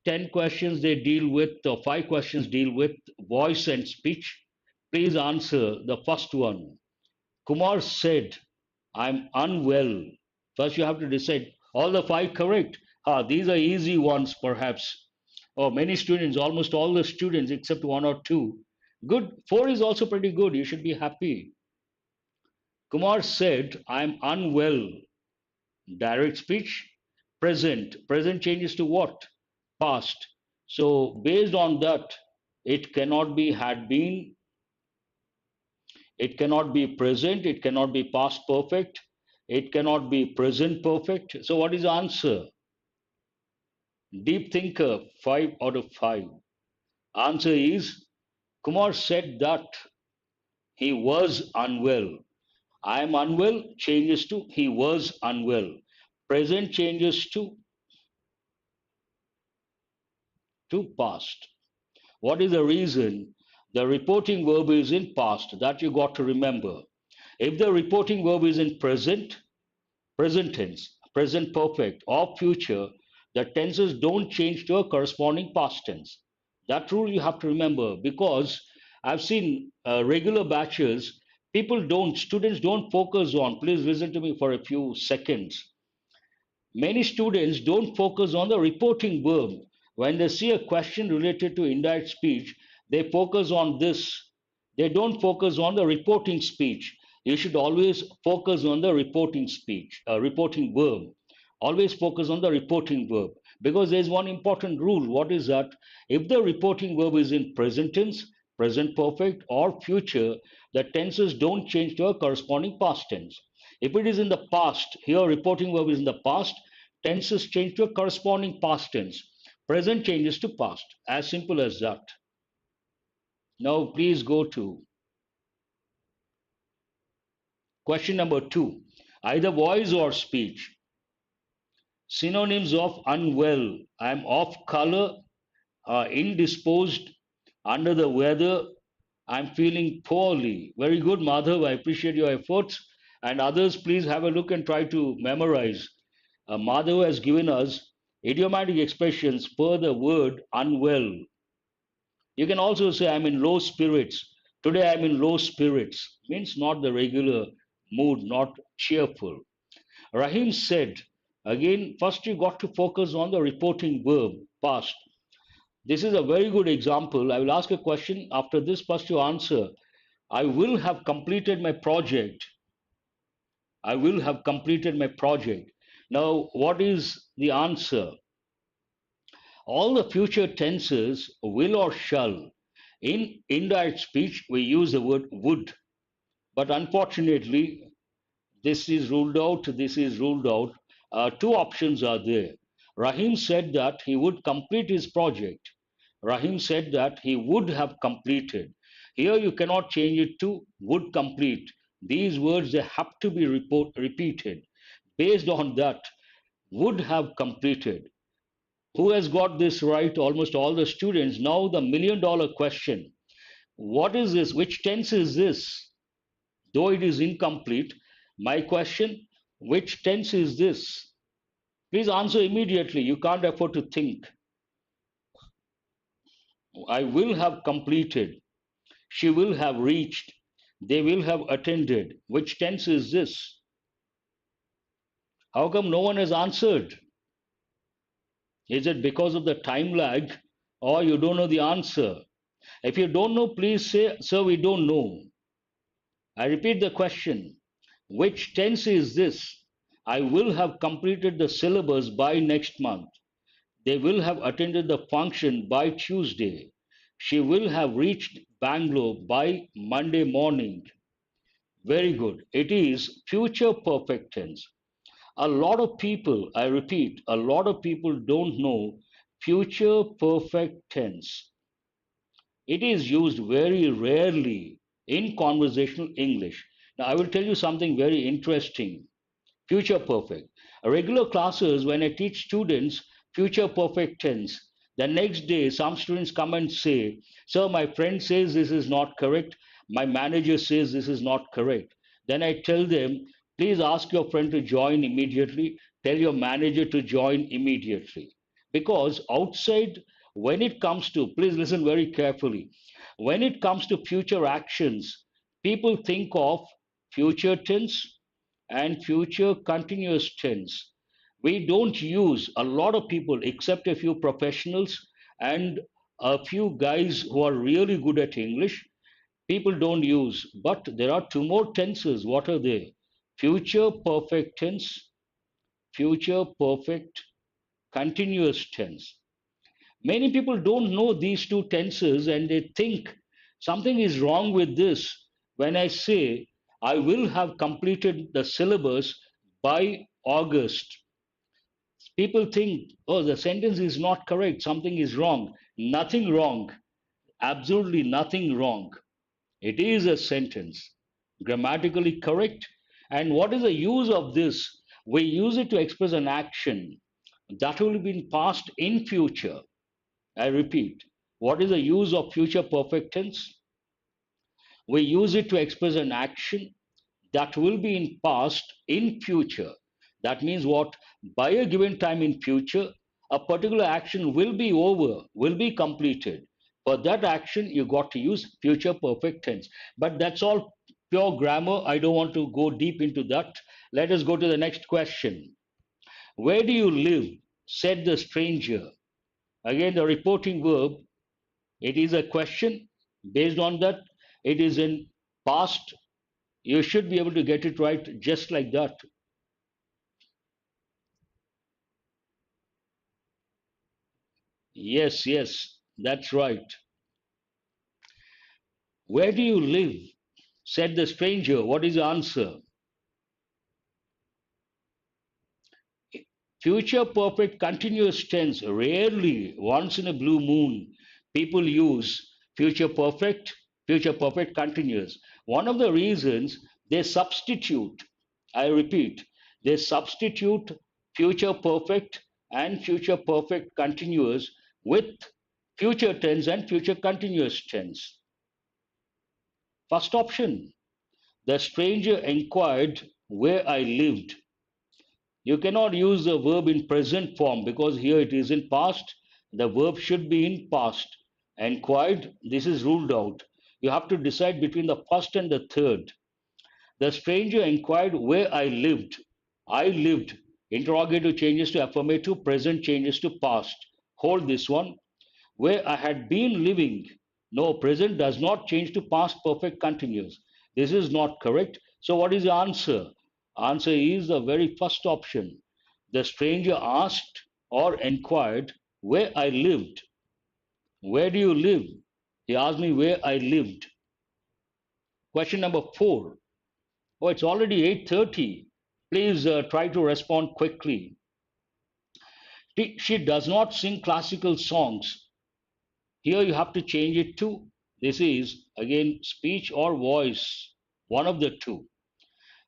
10 questions they deal with, or 5 questions deal with voice and speech. Please answer the first one. Kumar said, I'm unwell. First, you have to decide all the 5 correct. These are easy ones, perhaps. Oh, many students, almost all the students except 1 or 2. Good. 4 is also pretty good. You should be happy. Kumar said, I'm unwell. Direct speech. Present. Present changes to what? Past. So, based on that, it cannot be had been, it cannot be present, it cannot be past perfect, it cannot be present perfect. So, what is the answer? Deep thinker, 5 out of 5. Answer is Kumar said that he was unwell. I am unwell changes to he was unwell. Present changes to past. What is the reason? The reporting verb is in past. That you got to remember. If the reporting verb is in present, present tense, present perfect, or future, the tenses don't change to a corresponding past tense. That rule you have to remember because I've seen regular batches, students don't focus on, please listen to me for a few seconds. Many students don't focus on the reporting verb. When they see a question related to indirect speech, they focus on this. They don't focus on the reporting speech. You should always focus on the reporting speech, reporting verb. Always focus on the reporting verb because there's one important rule. What is that? If the reporting verb is in present tense, present perfect, or future, the tenses don't change to a corresponding past tense. If it is in the past, here reporting verb is in the past, tenses change to a corresponding past tense. Present changes to past. As simple as that. Now please go to question number 2. Either voice or speech. Synonyms of unwell. I am off color, indisposed, under the weather. I'm feeling poorly. Very good, Madhav. I appreciate your efforts. And others, please have a look and try to memorize. Madhav has given us idiomatic expressions per the word unwell. You can also say, I'm in low spirits. Today I'm in low spirits. Means not the regular mood, not cheerful. Rahim said, again, first you got to focus on the reporting verb, past. This is a very good example. I will ask a question. After this, first you answer. I will have completed my project. I will have completed my project. Now, what is the answer? All the future tenses, will or shall. In indirect speech, we use the word would. But unfortunately, this is ruled out, this is ruled out. 2 options are there. Rahim said that he would complete his project. Rahim said that he would have completed. Here you cannot change it to would complete. These words, they have to be repeated. Based on that, would have completed. Who has got this right? Almost all the students. Now the $1 million question. What is this? Which tense is this? Though it is incomplete, my question, which tense is this? Please answer immediately. You can't afford to think. I will have completed. She will have reached. They will have attended. Which tense is this? How come no one has answered? Is it because of the time lag or you don't know the answer? If you don't know, please say, sir, we don't know. I repeat the question. Which tense is this? I will have completed the syllabus by next month. They will have attended the function by Tuesday. She will have reached Bangalore by Monday morning. Very good. It is future perfect tense. A lot of people, I repeat, a lot of people don't know future perfect tense. It is used very rarely in conversational English. Now, I will tell you something very interesting. Future perfect. Regular classes, when I teach students future perfect tense, the next day some students come and say, sir, my friend says this is not correct. My manager says this is not correct. Then I tell them, please ask your friend to join immediately. Tell your manager to join immediately. Because outside, when it comes to, please listen very carefully, when it comes to future actions, people think of future tense and future continuous tense. We don't use, a lot of people, except a few professionals and a few guys who are really good at English, people don't use. But there are two more tenses. What are they? Future perfect tense, future perfect continuous tense. Many people don't know these two tenses and they think something is wrong with this when I say I will have completed the syllabus by August. People think, oh, the sentence is not correct, something is wrong. Nothing wrong, absolutely nothing wrong. It is a sentence, grammatically correct. And what is the use of this? We use it to express an action that will be in past in future. I repeat, what is the use of future perfect tense? We use it to express an action that will be in past in future. That means what? By a given time in future, a particular action will be over, will be completed. For that action, you got to use future perfect tense. But that's all pure grammar. I don't want to go deep into that. Let us go to the next question. Where do you live? Said the stranger. Again, the reporting verb, it is a question. Based on that, it is in past. You should be able to get it right just like that. Yes, yes, that's right. Where do you live? Said the stranger. What is the answer? Future perfect continuous tense. Rarely, once in a blue moon, people use future perfect continuous. One of the reasons they substitute, I repeat, they substitute future perfect and future perfect continuous with future tense and future continuous tense. First option, the stranger inquired where I lived. You cannot use the verb in present form because here it is in past. The verb should be in past. Inquired, this is ruled out. You have to decide between the first and the third. The stranger inquired where I lived. I lived. Interrogative changes to affirmative, present changes to past. Hold this one. Where I had been living. No, present does not change to past perfect continuous. This is not correct. So what is the answer? Answer is the very first option. The stranger asked or inquired where I lived. Where do you live? He asked me where I lived. Question number 4. Oh, it's already 8:30. Please try to respond quickly. She does not sing classical songs. Here you have to change it to, this is Again, speech or voice, one of the two.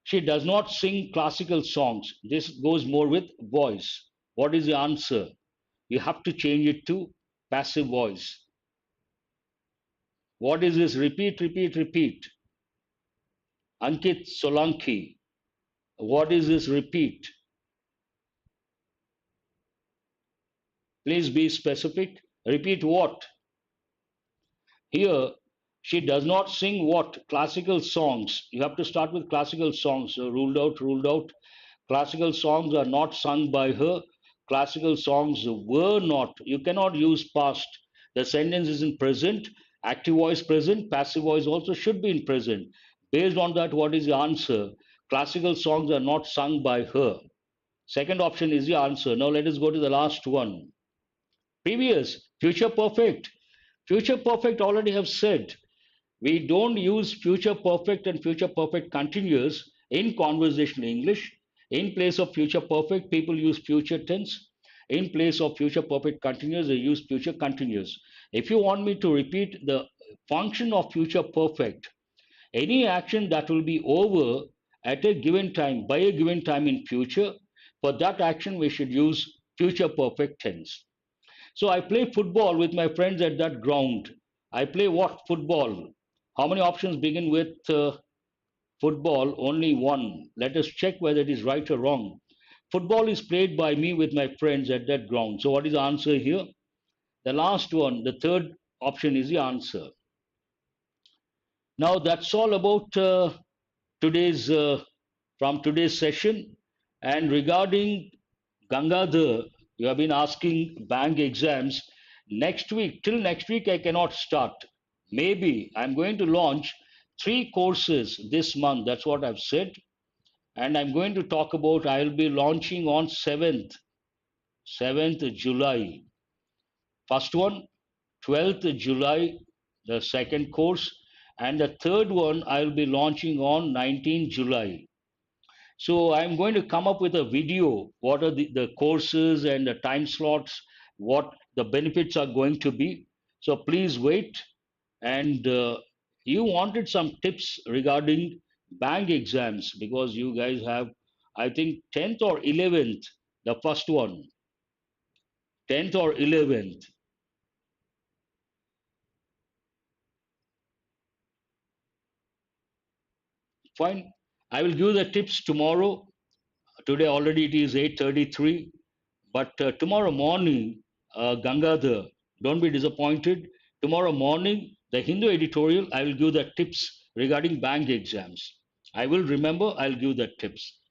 She does not sing classical songs. This goes more with voice. What is the answer? You have to change it to passive voice. What is this? Repeat, repeat, repeat. Ankit Solanki. What is this? Repeat. Please be specific. Repeat what? Here, she does not sing what? Classical songs. You have to start with classical songs. So ruled out, ruled out. Classical songs are not sung by her. Classical songs were not. You cannot use past. The sentence is in present. Active voice present. Passive voice also should be in present. Based on that, what is the answer? Classical songs are not sung by her. Second option is the answer. Now let us go to the last one. Previous, future perfect. Future perfect already have said. We don't use future perfect and future perfect continuous in conversational English. In place of future perfect, people use future tense. In place of future perfect continuous, they use future continuous. If you want me to repeat the function of future perfect, any action that will be over at a given time, by a given time in future, for that action we should use future perfect tense. So I play football with my friends at that ground. I play what football? How many options begin with football? Only one. Let us check whether it is right or wrong. Football is played by me with my friends at that ground. So what is the answer here? The last one, the third option is the answer. Now that's all about today's from today's session. And regarding Gangadhar, you have been asking bank exams. Next week, till next week, I cannot start. Maybe I'm going to launch three courses this month. That's what I've said. And I'm going to talk about, I'll be launching on 7th July. First one, 12th July, the second course. And the third one, I'll be launching on 19th July. So I'm going to come up with a video. What are the courses and the time slots? What the benefits are going to be? So please wait. And you wanted some tips regarding bank exams because you guys have, I think, 10th or 11th, the first one, 10th or 11th. Fine. I will give the tips tomorrow. Today already it is 8:33. But tomorrow morning, Gangadhar, don't be disappointed. Tomorrow morning, the Hindu editorial, I will give the tips regarding bank exams. I will remember, I'll give the tips.